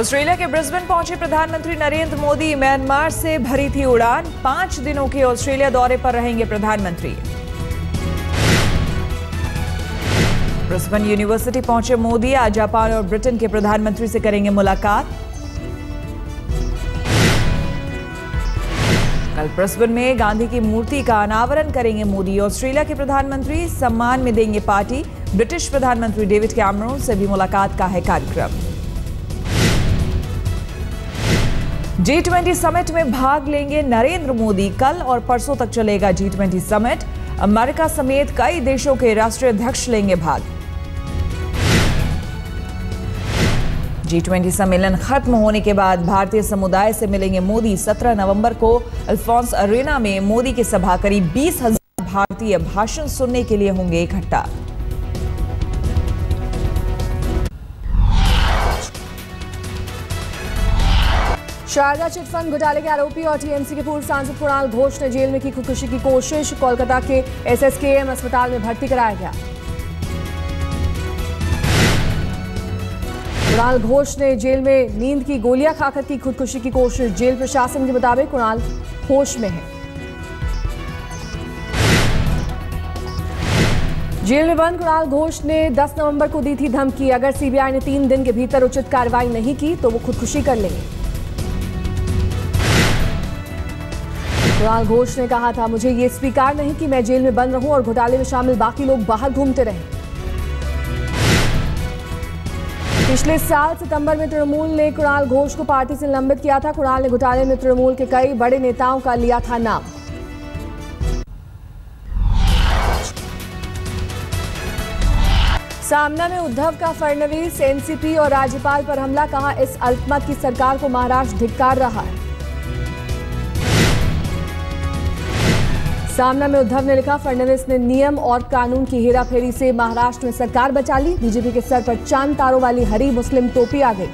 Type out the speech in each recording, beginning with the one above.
Australia के Brisbane पहुंचे प्रधानमंत्री नरेंद्र मोदी। म्यांमार से भरी थी उड़ान। 5 दिनों के ऑस्ट्रेलिया दौरे पर रहेंगे प्रधानमंत्री। ब्रिस्बेन यूनिवर्सिटी पहुंचे मोदी। आज जापान और ब्रिटेन के प्रधानमंत्री से करेंगे मुलाकात। कल ब्रिस्बेन में गांधी की मूर्ति का अनावरण करेंगे मोदी। ऑस्ट्रेलिया के प्रधानमंत्री सम्मान में देंगे पार्टी। ब्रिटिश प्रधानमंत्री डेविड कैमरन से भी मुलाकात का है कार्यक्रम। G20 समिट में भाग लेंगे नरेंद्र मोदी। कल और परसों तक चलेगा G20 समिट। अमेरिका समेत कई देशों के राष्ट्रीय अध्यक्ष लेंगे भाग। G20 सम्मेलन खत्म होने के बाद भारतीय समुदाय से मिलेंगे मोदी। 17 नवंबर को अल्फोंस अरेना में मोदी की सभा। करीब 20,000 भारतीय भाषण सुनने के लिए होंगे इकट्ठा। शारदा चिटफंड घोटाले के आरोपी और टीएमसी के पूर्व सांसद कुणाल घोष ने जेल में की खुदकुशी की कोशिश। कोलकाता के SSKM अस्पताल में भर्ती कराया गया। कुणाल घोष ने जेल में नींद की गोलियां खाकर की खुदकुशी की कोशिश। जेल प्रशासन के मुताबिक कुणाल होश में है। जेल में बंद कुणाल घोष ने 10 नवंबर को दी थी धमकी। अगर सीबीआई ने 3 दिन के भीतर उचित कार्रवाई नहीं की तो वो खुदकुशी कर लेंगे। कुणाल घोष ने कहा था, मुझे ये स्वीकार नहीं कि मैं जेल में बंद रहूं और घोटाले में शामिल बाकी लोग बाहर घूमते रहें। पिछले साल सितंबर में तृणमूल ने कुणाल घोष को पार्टी से निलंबित किया था। कुणाल ने घोटाले में तृणमूल के कई बड़े नेताओं का लिया था नाम। सामना में उद्धव का फडणवीस, एनसीपी और राज्यपाल पर हमला। कहा, इस अल्पमत की सरकार को महाराष्ट्र धिक्कार रहा है। सामना में उद्धव ने लिखा, फडणवीस ने नियम और कानून की हेराफेरी से महाराष्ट्र में सरकार बचा ली। बीजेपी के सर पर चांद तारों वाली हरी मुस्लिम टोपी आ गई।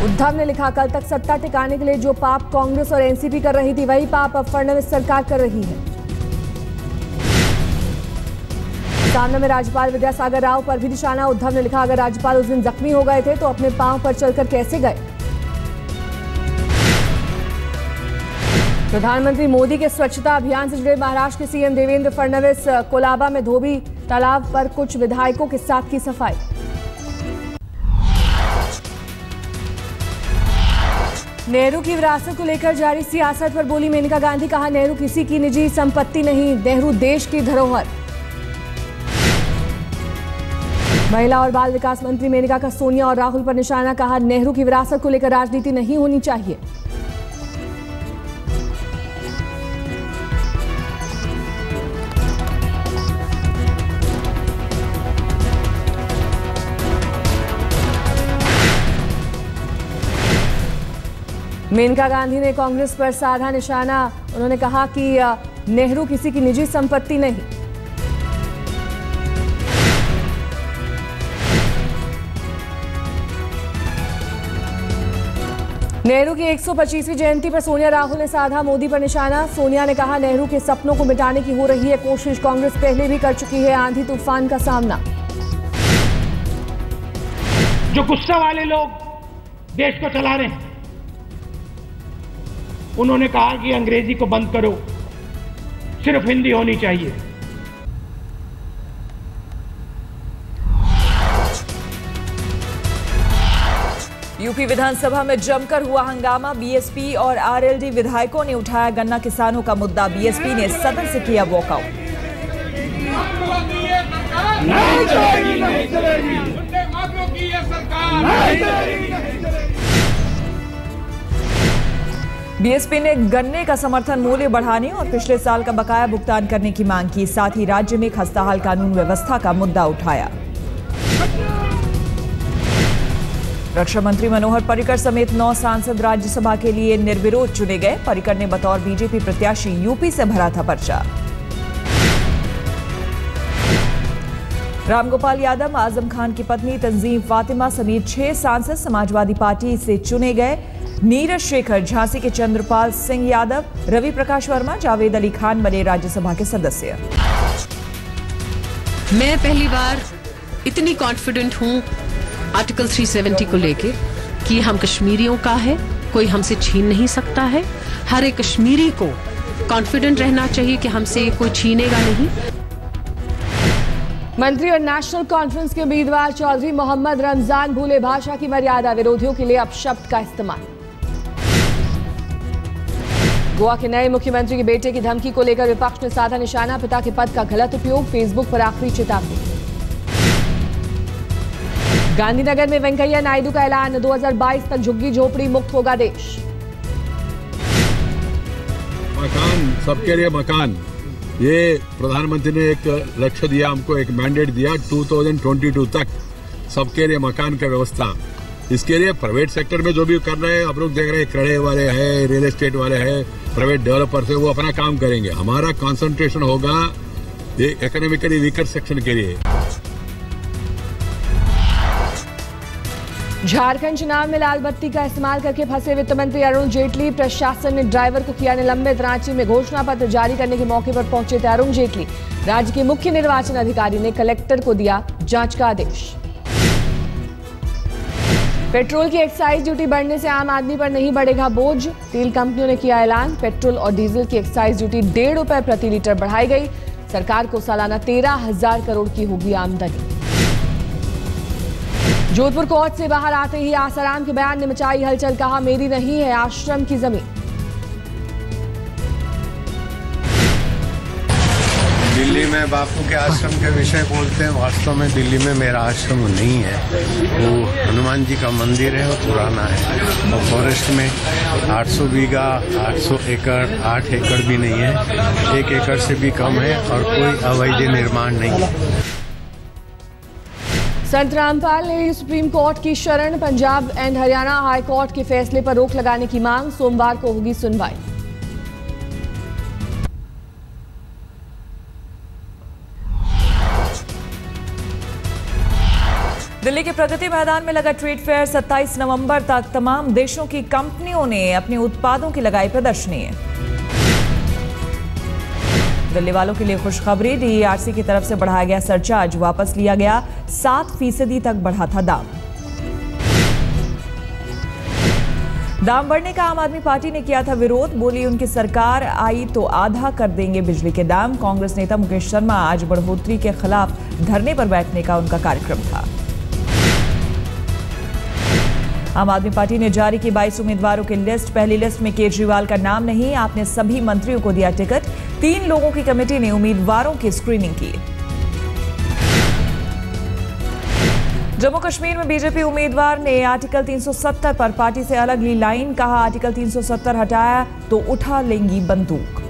उद्धव ने लिखा, कल तक सत्ता टिकाने के लिए जो पाप कांग्रेस और एनसीपी कर रही थी वही पाप अब फडणवीस सरकार कर रही है। सामना में राज्यपाल विद्यासागर राव पर भी निशाना। उद्धव ने लिखा, अगर राज्यपाल उस दिन जख्मी हो गए थे तो अपने पांव पर चलकर कैसे गए। प्रधानमंत्री मोदी के स्वच्छता अभियान से जुड़े महाराष्ट्र के सीएम देवेंद्र फडणवीस। कोलाबा में धोबी तालाब पर कुछ विधायकों के साथ की सफाई। नेहरू की विरासत को लेकर जारी सियासत पर बोली मेनका गांधी। कहा, नेहरू किसी की निजी संपत्ति नहीं, नेहरू देश की धरोहर। महिला और बाल विकास मंत्री मेनका का सोनिया और राहुल पर निशाना। कहा, नेहरू की विरासत को लेकर राजनीति नहीं होनी चाहिए। मेनका गांधी ने कांग्रेस पर साधा निशाना। उन्होंने कहा कि नेहरू किसी की निजी संपत्ति नहीं। नेहरू की 125वीं जयंती पर सोनिया राहुल ने साधा मोदी पर निशाना। सोनिया ने कहा, नेहरू के सपनों को मिटाने की हो रही है कोशिश। कांग्रेस पहले भी कर चुकी है आंधी तूफान का सामना। जो गुस्सा वाले लोग देश को चला रहे हैं, उन्होंने कहा कि अंग्रेजी को बंद करो, सिर्फ हिंदी होनी चाहिए। यूपी विधानसभा में जमकर हुआ हंगामा। बीएसपी और आरएलडी विधायकों ने उठाया गन्ना किसानों का मुद्दा। बीएसपी ने सदन से किया वॉकआउट। नहीं चलेगी, नहीं चलेगी, की ये सरकार नहीं चलेगी। बीएसपी ने गन्ने का समर्थन मूल्य बढ़ाने और पिछले साल का बकाया भुगतान करने की मांग की। साथ ही राज्य में खस्ताहाल कानून व्यवस्था का मुद्दा उठाया। रक्षा मंत्री मनोहर पर्रिकर समेत 9 सांसद राज्यसभा के लिए निर्विरोध चुने गए। पर्रिकर ने बतौर बीजेपी प्रत्याशी यूपी से भरा था पर्चा। रामगोपाल यादव, आजम खान की पत्नी तंजीम फातिमा समेत 6 सांसद समाजवादी पार्टी से चुने गए। नीरज शेखर, झांसी के चंद्रपाल सिंह यादव, रवि प्रकाश वर्मा, जावेद अली खान बने राज्यसभा के सदस्य। मैं पहली बार इतनी कॉन्फिडेंट हूं आर्टिकल 370 को लेके कि हम कश्मीरियों का है, कोई हमसे छीन नहीं सकता है। हर एक कश्मीरी को कॉन्फिडेंट रहना चाहिए कि हमसे कोई छीनेगा नहीं। मंत्री और नेशनल कॉन्फ्रेंस के उम्मीदवार चौधरी मोहम्मद रमजान भूले भाषा की मर्यादा, विरोधियों के लिए अपशब्द का इस्तेमाल। गोवा के नए मुख्यमंत्री के बेटे की धमकी को लेकर विपक्ष ने साधा निशाना, पिता के पद का गलत उपयोग, फेसबुक पर आखिरी चेतावनी। गांधीनगर में वेंकैया नायडू का ऐलान, 2022 तक झुग्गी झोपड़ी मुक्त होगा देश। मकान सबके लिए मकान, ये प्रधानमंत्री ने एक लक्ष्य दिया, हमको एक मैंडेट दिया 2022 तक सबके लिए मकान का व्यवस्था। इसके लिए प्राइवेट सेक्टर में जो भी कर रहे हैं, आप लोग देख रहे हैं, क्रेडे वाले हैं, रियल एस्टेट वाले हैं, प्राइवेट डेवलपर्स है, वो अपना काम करेंगे। हमारा कंसंट्रेशन होगा ये इकोनॉमिकली वीकर सेक्शन के लिए। झारखंड चुनाव में लाल बत्ती का इस्तेमाल करके फंसे वित्त मंत्री अरुण जेटली, प्रशासन ने ड्राइवर को किया निलंबित। रांची में घोषणा पत्र जारी करने के मौके पर पहुंचे थे अरुण जेटली। राज्य के मुख्य निर्वाचन अधिकारी ने कलेक्टर को दिया जांच का आदेश। पेट्रोल की एक्साइज ड्यूटी बढ़ने से आम आदमी पर नहीं बढ़ेगा बोझ, तेल कंपनियों ने किया ऐलान। पेट्रोल और डीजल की एक्साइज ड्यूटी 1.5 रुपए प्रति लीटर बढ़ाई गई। सरकार को सालाना 13,000 करोड़ की होगी आमदनी। जोधपुर कोर्ट से बाहर आते ही आसाराम के बयान ने मचाई हलचल, कहा मेरी नहीं है आश्रम की जमीन। दिल्ली में बापू के आश्रम के विषय बोलते हैं, वास्तव में दिल्ली में मेरा आश्रम नहीं है। वो हनुमान जी का मंदिर है, वो पुराना है। और फॉरेस्ट में 800 बीघा 800 एकड़ 8 एकड़ भी नहीं है, 1 एकड़ से भी कम है और कोई अवैध निर्माण नहीं है। संत रामपाल ने सुप्रीम कोर्ट की शरण, Punjab and Haryana high court के फैसले पर रोक लगाने की मांग, सोमवार को होगी सुनवाई। दिल्ली के प्रगति मैदान में लगा ट्रेड फेयर 27 नवंबर तक तमाम देशों की कंपनियों ने अपने उत्पादों की लगाई प्रदर्शनी। दिल्ली वालों के लिए खुशखबरी, डीईआरसी की तरफ से बढ़ाया गया सरचार्ज वापस लिया गया, 7% तक बढ़ा था दाम। दाम बढ़ने का आम आदमी पार्टी ने किया था विरोध, बोली उनकी सरकार आई तो आधा कर देंगे बिजली के दाम। कांग्रेस नेता मुकेश शर्मा आज बढ़ोतरी के खिलाफ धरने पर बैठने का उनका कार्यक्रम था। आम आदमी पार्टी ने जारी की 22 उम्मीदवारों की लिस्ट। पहली लिस्ट में केजरीवाल का नाम नहीं, आपने सभी मंत्रियों को दिया टिकट। 3 लोगों की कमेटी ने उम्मीदवारों की स्क्रीनिंग की। जम्मू कश्मीर में बीजेपी उम्मीदवार ने आर्टिकल 370 पर पार्टी से अलग ली लाइन, कहा आर्टिकल 370 हटाया तो उठा लेंगी बंदूक।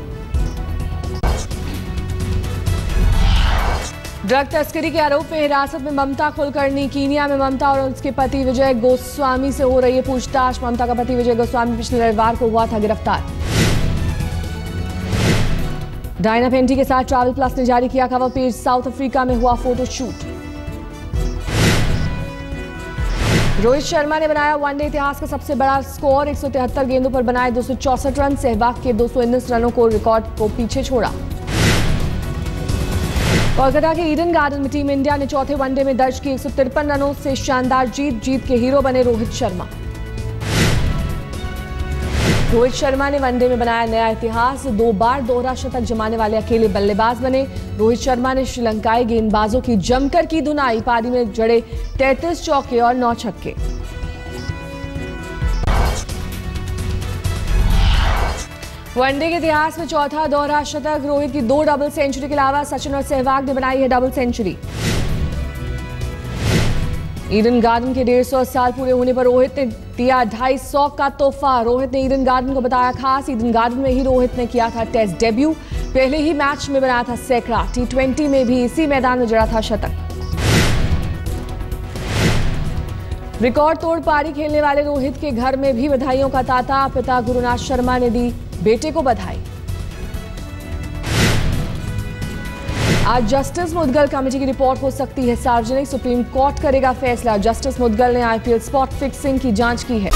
ड्रग तस्करी के आरोप में हिरासत में ममता कुलकर्णी, कीनिया में ममता और उसके पति विजय गोस्वामी से हो रही है पूछताछ। ममता का पति विजय गोस्वामी पिछले रविवार को हुआ था गिरफ्तार। डायना पेंटी के साथ ट्रैवल प्लस ने जारी किया कवर पेज, साउथ अफ्रीका में हुआ फोटो शूट। रोहित शर्मा ने बनाया वनडे इतिहास का सबसे बड़ा स्कोर, 173 गेंदों पर बनाए 264 रन। सहवाग के 219 रनों को रिकॉर्ड को पीछे छोड़ा। कोलकाता के ईडन गार्डन में टीम इंडिया ने चौथे वनडे में दर्ज की 153 रनों से शानदार जीत के हीरो बने रोहित शर्मा। रोहित शर्मा ने वनडे में बनाया नया इतिहास, 2 बार दोहरा शतक जमाने वाले अकेले बल्लेबाज बने। रोहित शर्मा ने श्रीलंकाई गेंदबाजों की जमकर की धुनाई, पारी में जड़े 33 चौके और 9 छक्के। वनडे के इतिहास में चौथा दोहरा शतक, रोहित की 2 डबल सेंचुरी के अलावा सचिन और सहवाग ने बनाई है डबल सेंचुरी। ईडन गार्डन के 150 साल पूरे होने पर रोहित ने दिया 250 का तोहफा। रोहित ने ईडन गार्डन को बताया खास, ईडन गार्डन में ही रोहित ने किया था टेस्ट डेब्यू, पहले ही मैच में बनाया था सैकड़ा, T20 में भी इसी मैदान में जड़ा था शतक। रिकॉर्ड तोड़ पारी खेलने वाले रोहित के घर में भी बधाइयों का तांता, पिता गुरुनाथ शर्मा ने दी बेटे को बधाई। आज जस्टिस मुदगल कमेटी की रिपोर्ट हो सकती है सार्वजनिक, सुप्रीम कोर्ट करेगा फैसला। जस्टिस मुदगल ने IPL स्पॉट फिक्सिंग की जांच की है।